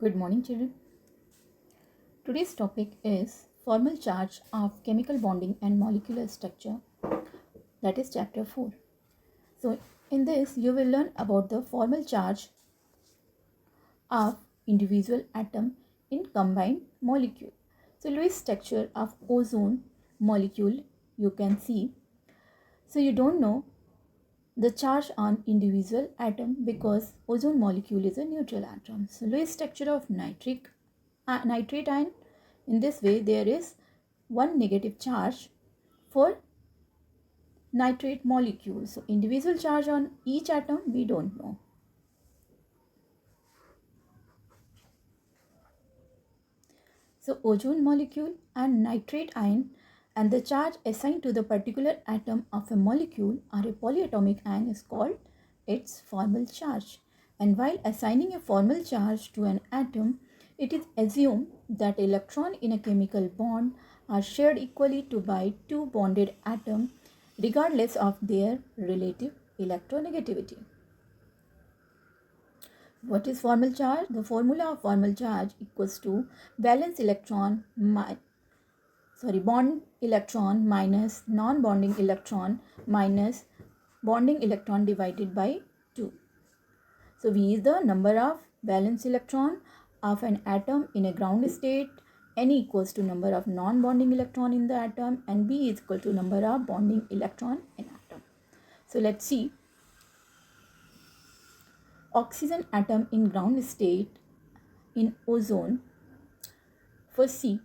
Good morning, children. Today's topic is formal charge of chemical bonding and molecular structure, that is chapter 4. So, in this, you will learn about the formal charge of individual atom in combined molecule. So, Lewis structure of ozone molecule you can see. So, you don't know the charge on individual atom because ozone molecule is a neutral atom. So, Lewis structure of nitrate ion. In this way, there is one negative charge for nitrate molecule. So, individual charge on each atom we don't know. So, ozone molecule and nitrate ion and the charge assigned to the particular atom of a molecule or a polyatomic ion is called its formal charge. And while assigning a formal charge to an atom, it is assumed that electrons in a chemical bond are shared equally by two bonded atoms regardless of their relative electronegativity. What is formal charge? The formula of formal charge equals to valence electron bond electron minus non-bonding electron minus bonding electron divided by 2. So V is the number of valence electron of an atom in a ground state. N equals to number of non-bonding electron in the atom and B is equal to number of bonding electron in atom. So let's see. Oxygen atom in ground state in ozone. For C,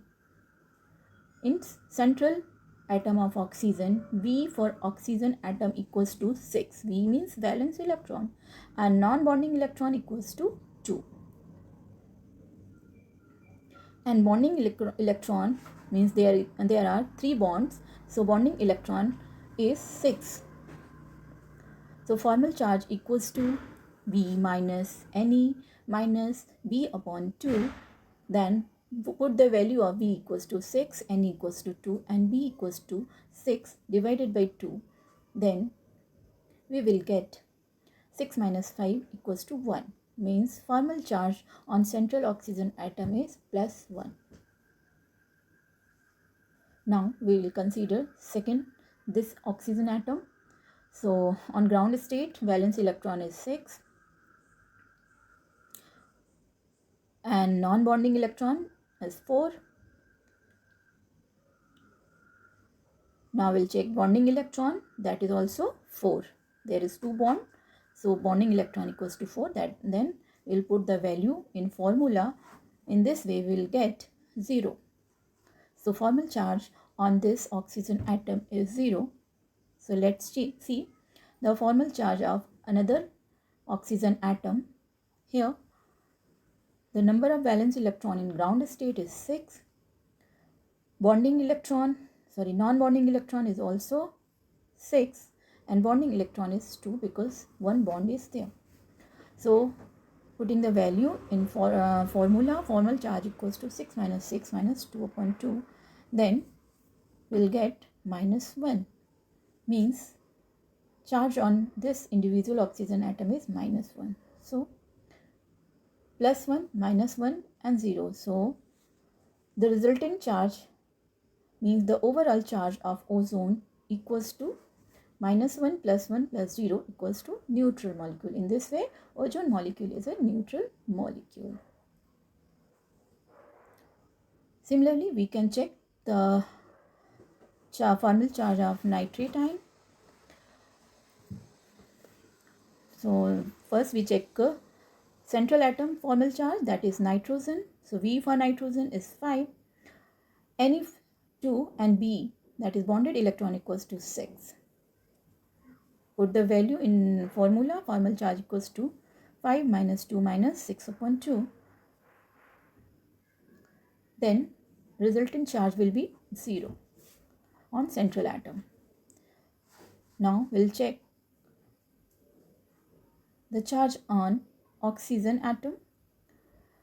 in central atom of oxygen, V for oxygen atom equals to 6. V means valence electron and non-bonding electron equals to 2. And bonding electron means there are 3 bonds. So bonding electron is 6. So formal charge equals to V minus Ne minus V upon 2. Then put the value of V equals to 6, N equals to 2 and B equals to 6 divided by 2. Then we will get 6 minus 5 equals to 1. Means formal charge on central oxygen atom is plus 1. Now we will consider second this oxygen atom. So on ground state, valence electron is 6 and non-bonding electron is 4. Now we'll check bonding electron, that is also 4. There is 2 bond, so bonding electron equals to 4. Then we'll put the value in formula. In this way we'll get 0. So formal charge on this oxygen atom is 0. So let's see the formal charge of another oxygen atom. Here the number of valence electron in ground state is 6. Non-bonding electron is also 6 and bonding electron is 2 because one bond is there. So putting the value in formula, formal charge equals to 6 minus 2 upon 2. Then we'll get minus 1. Means charge on this individual oxygen atom is minus 1. So plus 1, minus 1 and 0. So the resultant charge means the overall charge of ozone equals to minus 1 plus 0 equals to neutral molecule. In this way, ozone molecule is a neutral molecule. Similarly, we can check the formal charge of nitrate ion. So first we check central atom formal charge, that is nitrogen. So V for nitrogen is 5. Ne2 and B, that is bonded electron, equals to 6. Put the value in formula, formal charge equals to 5 minus 2 minus 6 upon 2. Then resultant charge will be 0 on central atom. Now we'll check the charge on oxygen atom.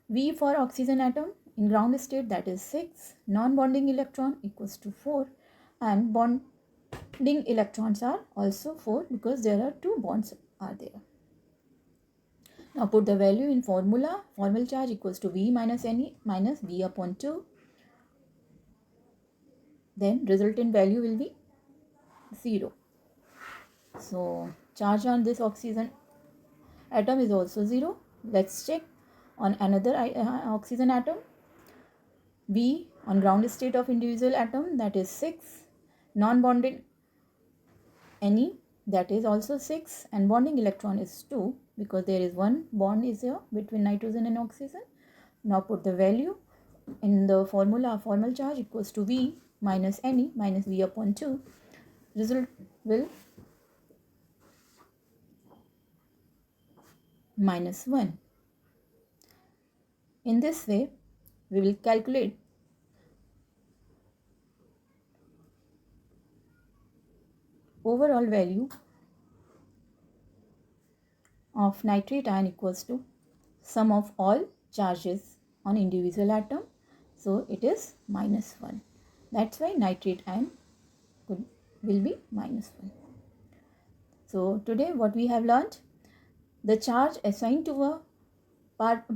V for oxygen atom in ground state, that is 6. Non-bonding electron equals to 4 and bonding electrons are also 4 because there are 2 bonds are there. Now put the value in formula. Formal charge equals to V minus Ne minus V upon 2. Then resultant value will be 0. So charge on this oxygen atom is also 0. Let's check on another oxygen atom. V on ground state of individual atom, that is 6. Non-bonded Ne, that is also 6, and bonding electron is 2 because there is one bond is here between nitrogen and oxygen. Now put the value in the formula. Formal charge equals to V minus Ne minus V upon 2. Result will minus 1. In this way, we will calculate overall value of nitrate ion equals to sum of all charges on individual atom. So it is minus 1. That's why nitrate ion will be minus 1. So today what we have learned, the charge assigned to a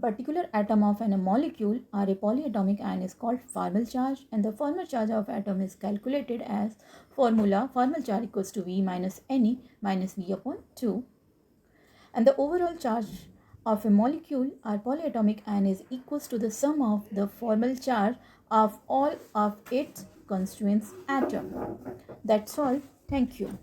particular atom of a molecule or a polyatomic ion is called formal charge, and the formal charge of atom is calculated as formula. Formal charge equals to V minus Ne minus V upon 2, and the overall charge of a molecule or polyatomic ion is equals to the sum of the formal charge of all of its constituent atoms. That's all. Thank you.